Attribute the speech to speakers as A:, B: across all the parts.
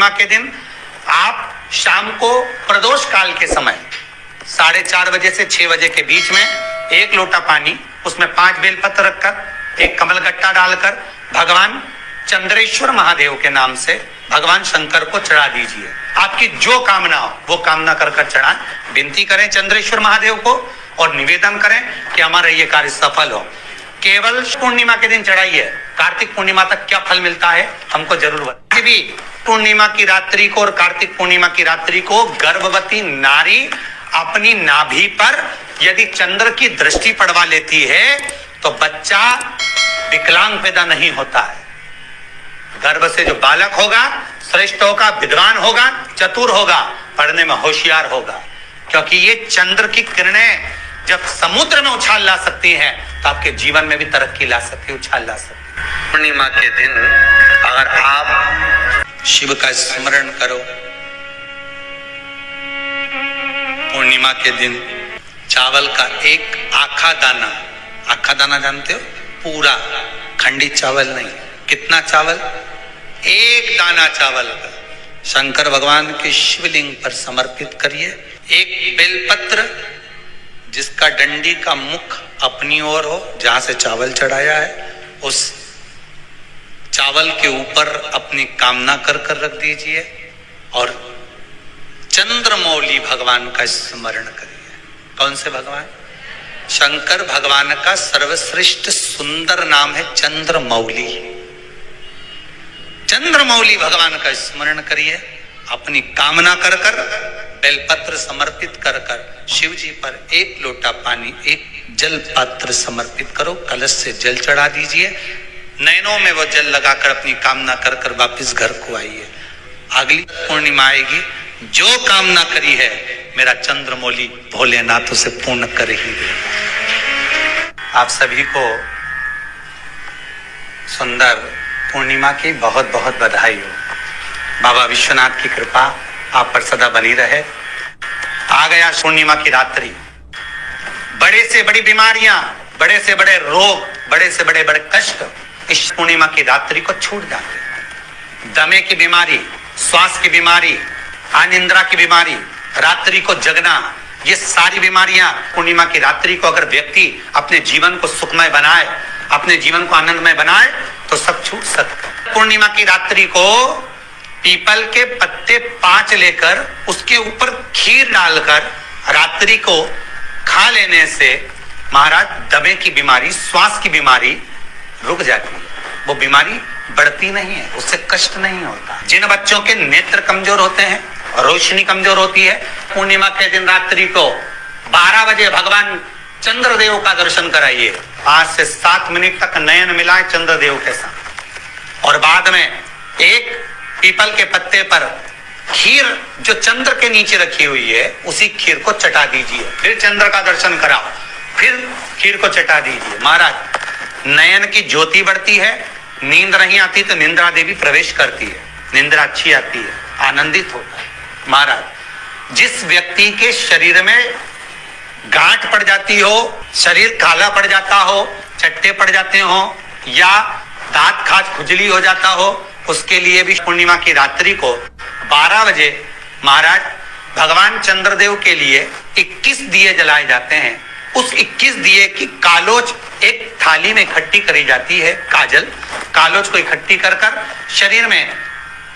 A: पूर्णिमा के दिन आप शाम को प्रदोष काल के समय 4:30 बजे से 6 बजे के बीच में 1 लोटा पानी, उसमें 5 बेलपत्र रखकर, 1 कमलगट्टा डालकर भगवान चंद्रेश्वर महादेव के नाम से भगवान शंकर को चढ़ा दीजिए। आपकी जो कामना हो वो कामना कर चढ़ाएं। विनती करें चंद्रेश्वर महादेव को और निवेदन करें कि हमारा ये कार्य सफल हो। केवल पूर्णिमा के दिन चढ़ाइए। कार्तिक पूर्णिमा तक क्या फल मिलता है हमको जरूर बताइए। भी पूर्णिमा की रात्रि को और कार्तिक पूर्णिमा की रात्रि को गर्भवती नारी अपनी नाभि पर यदि चंद्र की दृष्टि पड़वा लेती है तो बच्चा विकलांग पैदा नहीं होता है। गर्भ से जो बालक होगा श्रेष्ठ होगा, विद्वान होगा, चतुर होगा, पढ़ने में होशियार होगा, क्योंकि ये चंद्र की किरणें जब समुद्र में उछाल ला सकती हैं तो आपके जीवन में भी तरक्की ला सकती है, उछाल ला सकती है। पूर्णिमा के दिन अगर आप शिव का स्मरण करो, पूर्णिमा के दिन चावल का एक आखा दाना जानते हो, पूरा खंडित चावल नहीं, कितना चावल, 1 दाना चावल का शंकर भगवान के शिवलिंग पर समर्पित करिए। 1 बेलपत्र जिसका डंडी का मुख अपनी ओर हो, जहां से चावल चढ़ाया है उस चावल के ऊपर अपनी कामना कर रख दीजिए और चंद्रमौली भगवान का स्मरण करिए। कौन से भगवान? शंकर भगवान का सर्वश्रेष्ठ सुंदर नाम है चंद्रमौली। चंद्रमौली भगवान का स्मरण करिए। अपनी कामना कर बेलपत्र समर्पित कर शिव जी पर 1 लोटा पानी, 1 जल पात्र समर्पित करो, कलश से जल चढ़ा दीजिए। नयनों में वो जल लगाकर अपनी कामना कर वापिस घर को आइए। अगली पूर्णिमा आएगी, जो कामना करी है मेरा चंद्रमौली भोलेनाथ उसे पूर्ण कर ही देगा। आप सभी को सुंदर पूर्णिमा की बहुत बहुत बधाई हो। बाबा विश्वनाथ की कृपा आप पर सदा बनी रहे। आ गया पूर्णिमा की रात्रि। बड़े से बड़ी बीमारियां, बड़े से बड़े रोग, बड़े से बड़े कष्ट इस पूर्णिमा की रात्रि को छूट जाते हैं। दमे की बीमारी, श्वास की बीमारी, अनिद्रा की बीमारी, रात्रि को जगना, ये सारी बीमारियां पूर्णिमा की रात्रि को अगर व्यक्ति अपने जीवन को सुखमय बनाए, अपने जीवन को आनंदमय बनाए तो सब छूट सकता है। पूर्णिमा की रात्रि को पीपल के पत्ते 5 लेकर उसके ऊपर खीर डालकर रात्रि को खा लेने से महाराज दमे की बीमारी, श्वास की बीमारी रुक जाती है। वो बीमारी बढ़ती नहीं है, उससे कष्ट नहीं होता। जिन बच्चों के नेत्र कमजोर होते हैं, रोशनी कमजोर होती है, पूर्णिमा के दिन रात्रि को 12 बजे भगवान चंद्रदेव का दर्शन कराइए। 5 से 7 मिनट तक नयन मिलाए चंद्रदेव के साथ और बाद में एक पीपल के पत्ते पर खीर जो चंद्र के नीचे रखी हुई है उसी खीर को चटा दीजिए। फिर चंद्र का दर्शन कराओ, फिर खीर को चटा दीजिए। महाराज नयन की ज्योति बढ़ती है, नींद नहीं आती तो निंद्रा देवी प्रवेश करती है, निंद्रा अच्छी आती है, आनंदित होता है। महाराज जिस व्यक्ति के शरीर में गांठ पड़ जाती हो, शरीर काला पड़ जाता हो, चट्टे पड़ जाते हो या दांत खाज खुजली हो जाता हो, उसके लिए भी पूर्णिमा की रात्रि को 12 बजे महाराज भगवान चंद्रदेव के लिए 21 दिए जलाए जाते हैं। उस 21 दिए की कालोच एक थाली में इकट्ठी करी जाती है। कालोच को इकट्ठी कर शरीर में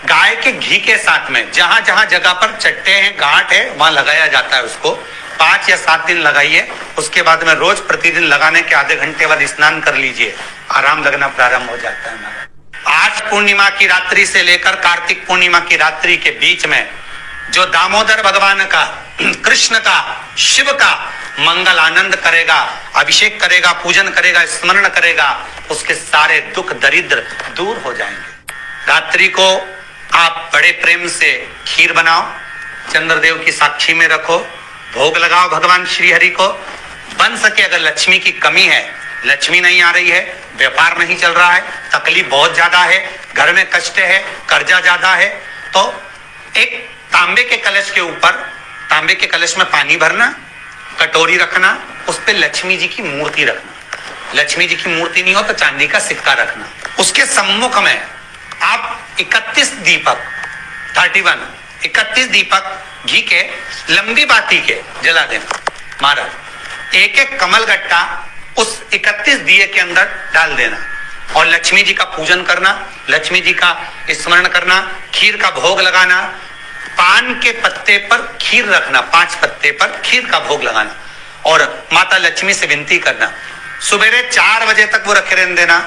A: गाय के घी के साथ में जहां जहां जगह पर चट्टे हैं, गांठ है, वहां लगाया जाता है। उसको 5 या 7 दिन लगाइए। उसके बाद में रोज प्रतिदिन लगाने के आधे घंटे बाद स्नान कर लीजिए, आराम लगना प्रारंभ हो जाता है। आज पूर्णिमा की रात्रि से लेकर कार्तिक पूर्णिमा की रात्रि के बीच में जो दामोदर भगवान का, कृष्ण का, शिव का मंगल आनंद करेगा, अभिषेक करेगा, पूजन करेगा, स्मरण करेगा, उसके सारे दुख दरिद्र दूर हो जाएंगे। रात्रि को आप बड़े प्रेम से खीर बनाओ, चंद्रदेव की साक्षी में रखो, भोग लगाओ भगवान श्री हरि को। बन सके अगर लक्ष्मी की कमी है, लक्ष्मी नहीं आ रही है, व्यापार नहीं चल रहा है, तकलीफ बहुत ज्यादा है, घर में कष्ट है, कर्जा ज्यादा है, तो एक तांबे के कलश के ऊपर, तांबे के कलश में पानी भरना, कटोरी रखना, उस पे लक्ष्मी जी की मूर्ति रखना। लक्ष्मी जी की मूर्ति नहीं हो तो चांदी का सिक्का रखना। उसके सम्मुख में आप 31 दीपक 31 दीपक घी के लंबी बाती के जला देना। महाराज एक एक कमल गट्टा उस 31 दिए के अंदर डाल देना और लक्ष्मी जी का पूजन करना, लक्ष्मी जी का स्मरण करना, खीर का भोग लगाना, पान के पत्ते पर खीर रखना, 5 पत्ते पर खीर का भोग लगाना और माता लक्ष्मी से विनती करना। सुबेरे 4 बजे तक वो रखे रहने देना,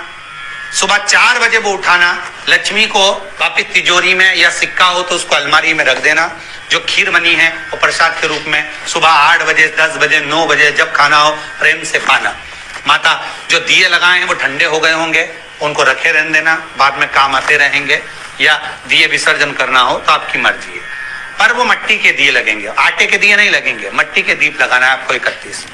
A: सुबह 4 बजे वो उठाना, लक्ष्मी को वापिस तिजोरी में या सिक्का हो तो उसको अलमारी में रख देना। जो खीर बनी है वो प्रसाद के रूप में सुबह 8 बजे, 10 बजे, 9 बजे जब खाना हो प्रेम से पाना। माता जो दिए लगाए हैं वो ठंडे हो गए होंगे, उनको रखे रहने देना, बाद में काम आते रहेंगे, या दिए विसर्जन करना हो तो आपकी मर्जी है। पर वो मिट्टी के दिए लगेंगे, आटे के दिए नहीं लगेंगे, मिट्टी के दीप लगाना है आपको। 31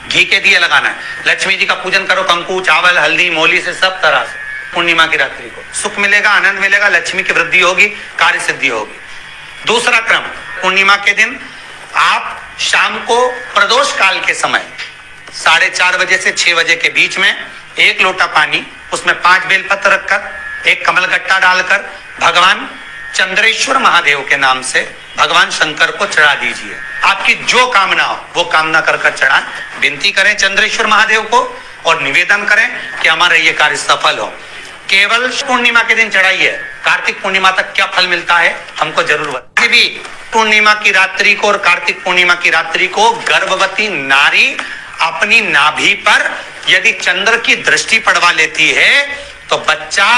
A: घी के दिए लगाना है। लक्ष्मी जी का पूजन करो, कंकु, चावल, हल्दी, मोली से, सब तरह से। पूर्णिमा की रात्रि को सुख मिलेगा, आनंद मिलेगा, लक्ष्मी की वृद्धि होगी, कार्य सिद्धि होगी। दूसरा क्रम, पूर्णिमा के दिन आप शाम को प्रदोष काल के समय 4:30 बजे से 6 बजे के बीच में 1 लोटा पानी, उसमें 5 बेलपत्र रखकर, 1 कमलगट्टा डालकर भगवान चंद्रेश्वर महादेव के नाम से भगवान शंकर को चढ़ा दीजिए। आपकी जो कामना हो वो कामना कर कर चढ़ाएं, विनती करें चंद्रेश्वर महादेव को और निवेदन करें कि हमारा ये कार्य सफल हो। केवल पूर्णिमा के दिन चढ़ाइए, कार्तिक पूर्णिमा तक क्या फल मिलता है हमको जरूर बताइए। भी पूर्णिमा की रात्रि को और कार्तिक पूर्णिमा की रात्रि को गर्भवती नारी अपनी नाभि पर यदि चंद्र की दृष्टि पड़वा लेती है तो बच्चा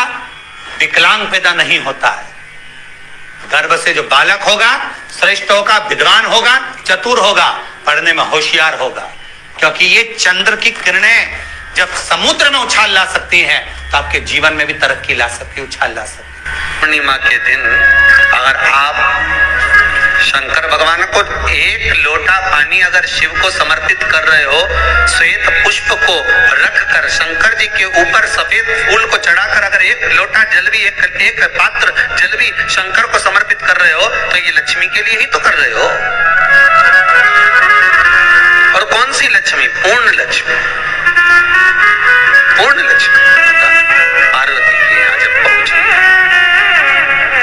A: विकलांग पैदा नहीं होता है। गर्भ से जो बालक होगा श्रेष्ठ होगा, विद्वान होगा, चतुर होगा, पढ़ने में होशियार होगा, क्योंकि ये चंद्र की किरणें जब समुद्र में उछाल ला सकती हैं तो आपके जीवन में भी तरक्की ला सकती है, उछाल ला सकती है। पूर्णिमा के दिन अगर आप शंकर भगवान को 1 लोटा पानी अगर शिव को समर्पित कर रहे हो, श्वेत पुष्प को रखकर शंकर जी के ऊपर सफेद फूल को चढ़ाकर अगर 1 लोटा जल भी, एक पात्र जल भी शंकर को समर्पित कर रहे हो तो ये लक्ष्मी के लिए ही तो कर रहे हो। और कौन सी लक्ष्मी? पूर्ण लक्ष्मी। पूर्ण लक्ष्मी पार्वती के यहाँ जब पहुंची,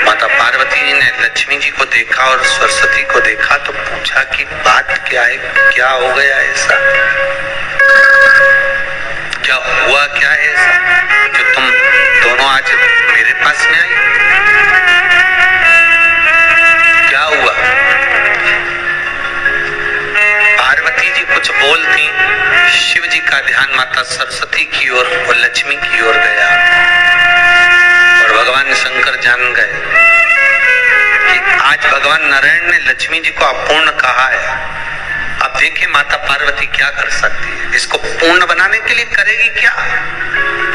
A: माता पार्वती जी ने लक्ष्मी जी को देखा और सरस्वती को देखा तो पूछा कि बात क्या है, क्या हो गया ऐसा, क्या हुआ, क्या है ऐसा जो तुम दोनों आज मेरे पास में आई, क्या हुआ? पार्वती जी कुछ बोलती, शिव जी का ध्यान माता सरस्वती की ओर और लक्ष्मी की ओर गया और भगवान शंकर जान गए कि आज भगवान नारायण ने लक्ष्मी जी को अपूर्ण कहा है। अब देखिए माता पार्वती क्या कर सकती है, इसको पूर्ण बनाने के लिए करेगी क्या?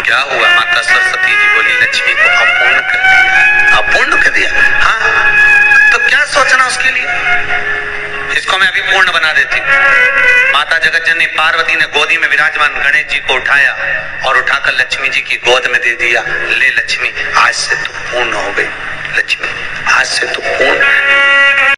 A: क्या हुआ? माता सरस्वती जी बोली लक्ष्मी को अपूर्ण कर दिया। अपूर्ण कर दिया? हाँ, तो क्या सोचना उसके लिए, इसको मैं अभी पूर्ण बना देती हूँ। माता जगत जननी पार्वती ने गोदी में विराजमान गणेश जी को उठाया और उठाकर लक्ष्मी जी की गोद में दे दिया। ले लक्ष्मी, आज से तू पूर्ण हो गई। लक्ष्मी, आज से तू पूर्ण